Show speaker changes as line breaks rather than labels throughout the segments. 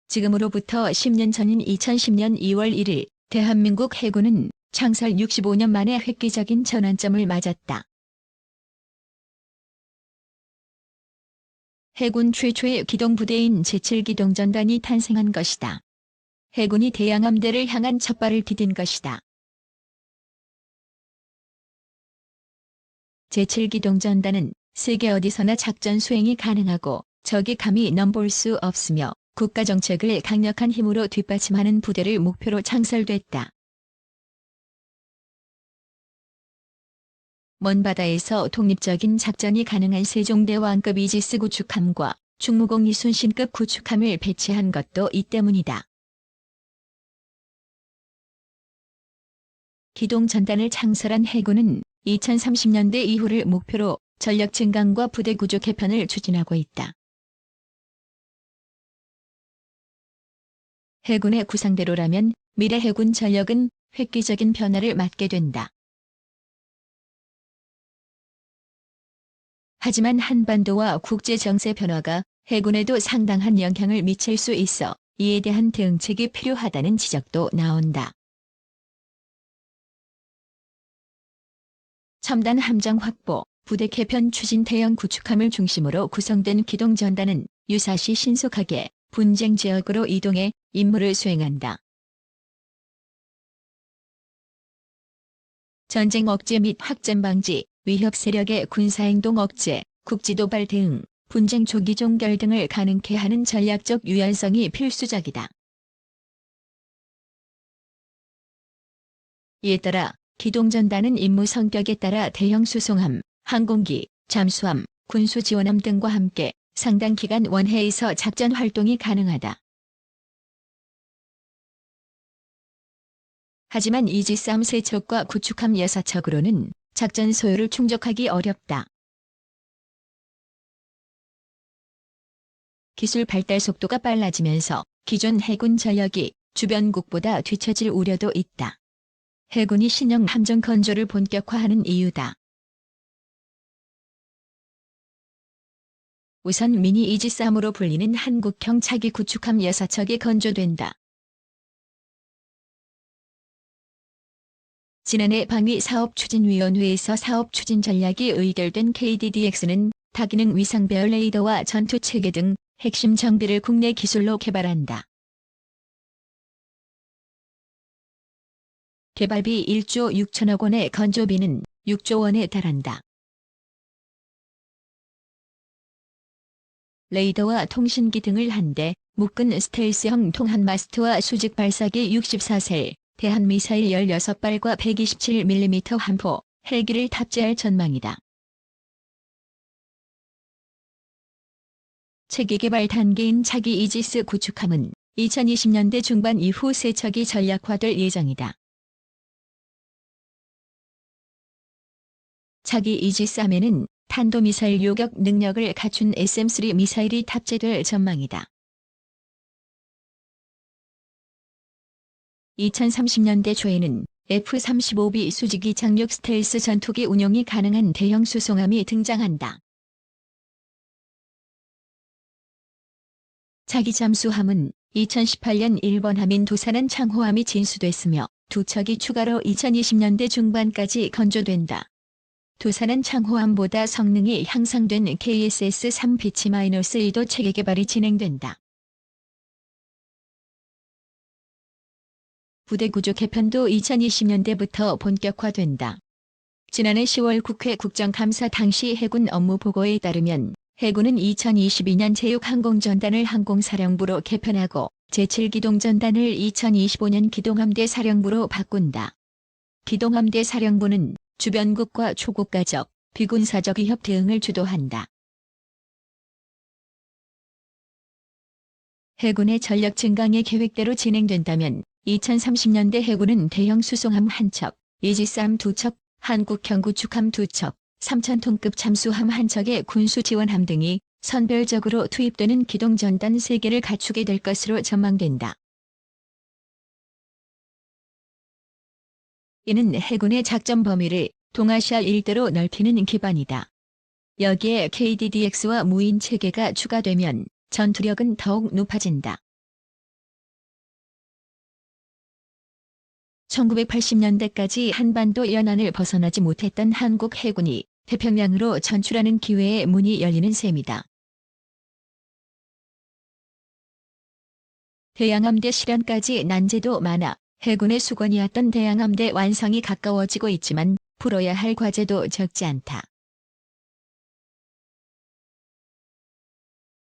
지금으로부터 10년 전인 2010년 2월 1일 대한민국 해군은 창설 65년 만에 획기적인 전환점을 맞았다. 해군 최초의 기동부대인 제7기동전단이 탄생한 것이다. 해군이 대양함대를 향한 첫발을 디딘 것이다. 제7기동전단은 세계 어디서나 작전 수행이 가능하고 적이 감히 넘볼 수 없으며 국가정책을 강력한 힘으로 뒷받침하는 부대를 목표로 창설됐다. 먼 바다에서 독립적인 작전이 가능한 세종대왕급 이지스 구축함과 충무공 이순신급 구축함을 배치한 것도 이 때문이다. 기동전단을 창설한 해군은 2030년대 이후를 목표로 전력 증강과 부대 구조 개편을 추진하고 있다. 해군의 구상대로라면 미래 해군 전력은 획기적인 변화를 맞게 된다. 하지만 한반도와 국제 정세 변화가 해군에도 상당한 영향을 미칠 수 있어 이에 대한 대응책이 필요하다는 지적도 나온다. 첨단 함정 확보, 부대 개편 추진 대형 구축함을 중심으로 구성된 기동전단은 유사시 신속하게 분쟁 지역으로 이동해 임무를 수행한다. 전쟁 억제 및 확전 방지, 위협 세력의 군사행동 억제, 국지도발 대응, 분쟁 초기 종결 등을 가능케 하는 전략적 유연성이 필수적이다. 이에 따라 기동전단은 임무 성격에 따라 대형 수송함, 항공기, 잠수함, 군수지원함 등과 함께 상당 기간 원해에서 작전 활동이 가능하다. 하지만 이지스함 3척과 구축함 6척으로는 작전 소요를 충족하기 어렵다. 기술 발달 속도가 빨라지면서 기존 해군 전력이 주변국보다 뒤처질 우려도 있다. 해군이 신형 함정 건조를 본격화하는 이유다. 우선 미니 이지스함으로 불리는 한국형 차기 구축함 6척이 건조된다. 지난해 방위사업추진위원회에서 사업추진 전략이 의결된 KDDX는 다기능 위상배열 레이더와 전투체계 등 핵심 장비를 국내 기술로 개발한다. 개발비 1조 6천억 원의 건조비는 6조 원에 달한다. 레이더와 통신기 등을 한대, 묶은 스텔스형 통한 마스트와 수직 발사기 64셀, 대한미사일 16발과 127mm 함포, 헬기를 탑재할 전망이다. 체계 개발 단계인 차기 이지스 구축함은 2020년대 중반 이후 3척이 전략화될 예정이다. 차기 이지스함에는 탄도미사일 요격 능력을 갖춘 SM-3 미사일이 탑재될 전망이다. 2030년대 초에는 F-35B 수직이 착륙 스텔스 전투기 운용이 가능한 대형 수송함이 등장한다. 차기 잠수함은 2018년 일본 함인 도산한 창호함이 진수됐으며 2척이 추가로 2020년대 중반까지 건조된다. 도산한 창호함보다 성능이 향상된 KSS-3 비치-2도 체계 개발이 진행된다. 부대 구조 개편도 2020년대부터 본격화된다. 지난해 10월 국회 국정감사 당시 해군 업무 보고에 따르면 해군은 2022년 제6항공전단을 항공사령부로 개편하고 제7기동전단을 2025년 기동함대 사령부로 바꾼다. 기동함대 사령부는 주변국과 초국가적, 비군사적 위협 대응을 주도한다. 해군의 전력 증강의 계획대로 진행된다면 2030년대 해군은 대형 수송함 1척, 이지스함 2척, 한국형 구축함 2척, 3,000톤급 잠수함 1척의 군수지원함 등이 선별적으로 투입되는 기동전단 3개를 갖추게 될 것으로 전망된다. 이는 해군의 작전 범위를 동아시아 일대로 넓히는 기반이다. 여기에 KDDX와 무인 체계가 추가되면 전투력은 더욱 높아진다. 1980년대까지 한반도 연안을 벗어나지 못했던 한국 해군이 태평양으로 전출하는 기회의 문이 열리는 셈이다. 대양함대 실현까지 난제도 많아 해군의 수건이었던 대양함대 완성이 가까워지고 있지만 풀어야 할 과제도 적지 않다.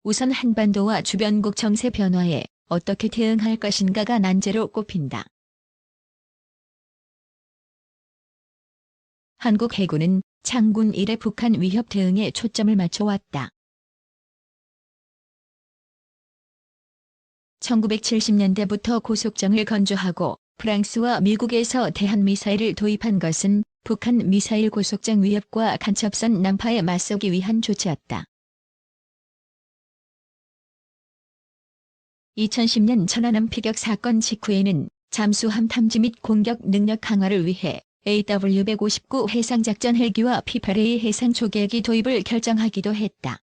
우선 한반도와 주변국 정세 변화에 어떻게 대응할 것인가가 난제로 꼽힌다. 한국 해군은 창군 이래 북한 위협 대응에 초점을 맞춰왔다. 1970년대부터 고속정을 건조하고 프랑스와 미국에서 대한미사일을 도입한 것은 북한 미사일 고속정 위협과 간첩선 난파에 맞서기 위한 조치였다. 2010년 천안함 피격 사건 직후에는 잠수함 탐지 및 공격 능력 강화를 위해 AW159 해상작전 헬기와 P-8A 해상 조개기 도입을 결정하기도 했다.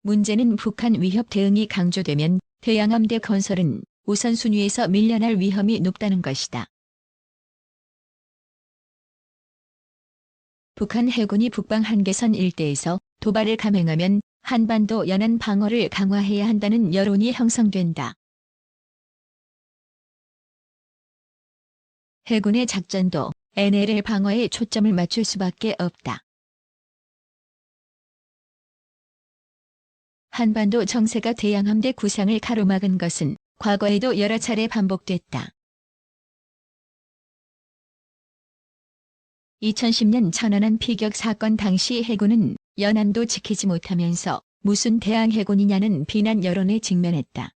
문제는 북한 위협 대응이 강조되면 대양함대 건설은 우선순위에서 밀려날 위험이 높다는 것이다. 북한 해군이 북방 한계선 일대에서 도발을 감행하면 한반도 연안 방어를 강화해야 한다는 여론이 형성된다. 해군의 작전도 NLL 방어에 초점을 맞출 수밖에 없다. 한반도 정세가 대양함대 구상을 가로막은 것은 과거에도 여러 차례 반복됐다. 2010년 천안함 피격 사건 당시 해군은 연안도 지키지 못하면서 무슨 대항 해군이냐는 비난 여론에 직면했다.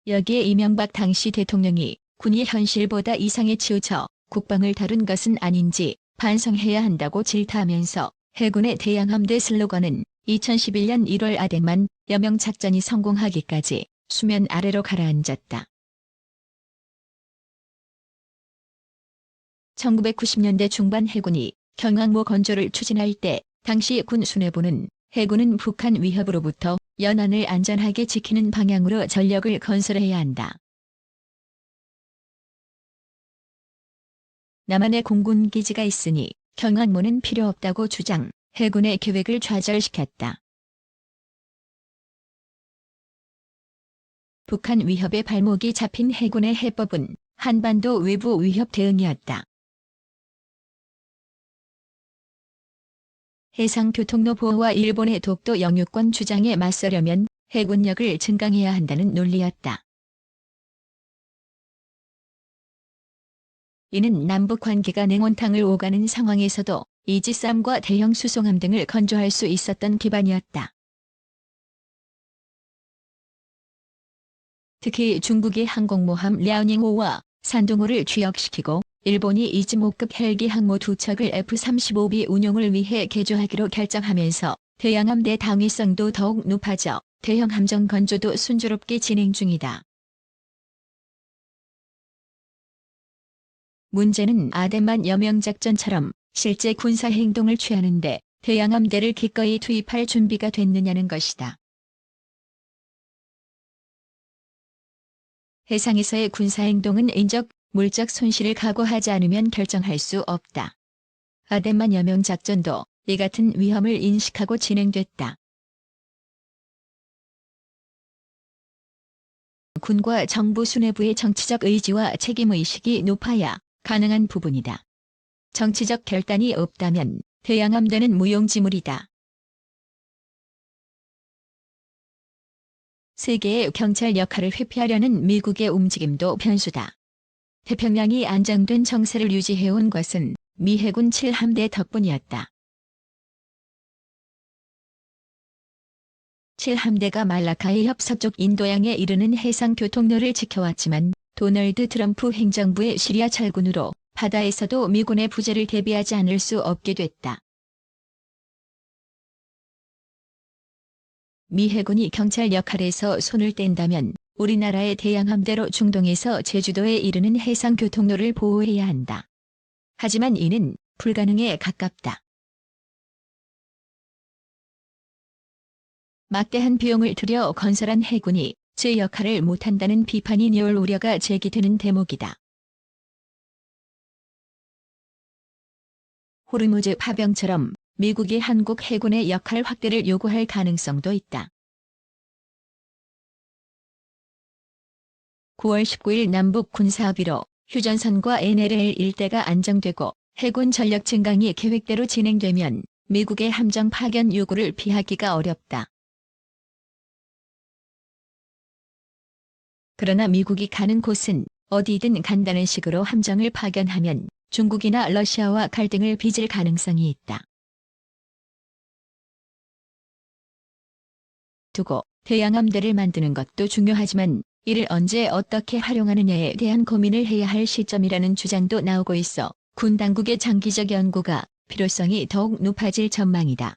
여기에 이명박 당시 대통령이 군이 현실보다 이상에 치우쳐 국방을 다룬 것은 아닌지 반성해야 한다고 질타하면서 해군의 대양함대 슬로건은 2011년 1월 아덴만 여명 작전이 성공하기까지 수면 아래로 가라앉았다. 1990년대 중반 해군이 경항모 건조를 추진할 때 당시 군 수뇌부는 해군은 북한 위협으로부터 연안을 안전하게 지키는 방향으로 전력을 건설해야 한다. 남한에 공군기지가 있으니 경항모는 필요 없다고 주장, 해군의 계획을 좌절시켰다. 북한 위협의 발목이 잡힌 해군의 해법은 한반도 외부 위협 대응이었다. 해상교통로 보호와 일본의 독도 영유권 주장에 맞서려면 해군력을 증강해야 한다는 논리였다. 이는 남북 관계가 냉온탕을 오가는 상황에서도 이지스함과 대형 수송함 등을 건조할 수 있었던 기반이었다. 특히 중국이 항공모함 랴오닝호와 산둥호를 취역시키고 일본이 이즈모급 헬기 항모 2척을 F-35B 운용을 위해 개조하기로 결정하면서 대양함대 당위성도 더욱 높아져 대형 함정 건조도 순조롭게 진행 중이다. 문제는 아덴만 여명작전처럼 실제 군사행동을 취하는데 대양함대를 기꺼이 투입할 준비가 됐느냐는 것이다. 해상에서의 군사행동은 인적, 물적 손실을 각오하지 않으면 결정할 수 없다. 아덴만 여명작전도 이 같은 위험을 인식하고 진행됐다. 군과 정부 수뇌부의 정치적 의지와 책임의식이 높아야 가능한 부분이다. 정치적 결단이 없다면 대양함대는 무용지물이다. 세계의 경찰 역할을 회피하려는 미국의 움직임도 변수다. 태평양이 안정된 정세를 유지해온 것은 미 해군 7함대 덕분이었다. 7함대가 말라카의 협 서쪽 인도양에 이르는 해상 교통로를 지켜왔지만 도널드 트럼프 행정부의 시리아 철군으로 바다에서도 미군의 부재를 대비하지 않을 수 없게 됐다. 미 해군이 경찰 역할에서 손을 뗀다면 우리나라의 대양함대로 중동에서 제주도에 이르는 해상 교통로를 보호해야 한다. 하지만 이는 불가능에 가깝다. 막대한 비용을 들여 건설한 해군이 제 역할을 못한다는 비판이 내올 우려가 제기되는 대목이다. 호르무즈 파병처럼 미국이 한국 해군의 역할 확대를 요구할 가능성도 있다. 9월 19일 남북 군사합의로 휴전선과 NLL 일대가 안정되고 해군 전력 증강이 계획대로 진행되면 미국의 함정 파견 요구를 피하기가 어렵다. 그러나 미국이 가는 곳은 어디든 간다는 식으로 함정을 파견하면 중국이나 러시아와 갈등을 빚을 가능성이 있다. 두고 대양함대를 만드는 것도 중요하지만 이를 언제 어떻게 활용하느냐에 대한 고민을 해야 할 시점이라는 주장도 나오고 있어 군 당국의 장기적 연구가 필요성이 더욱 높아질 전망이다.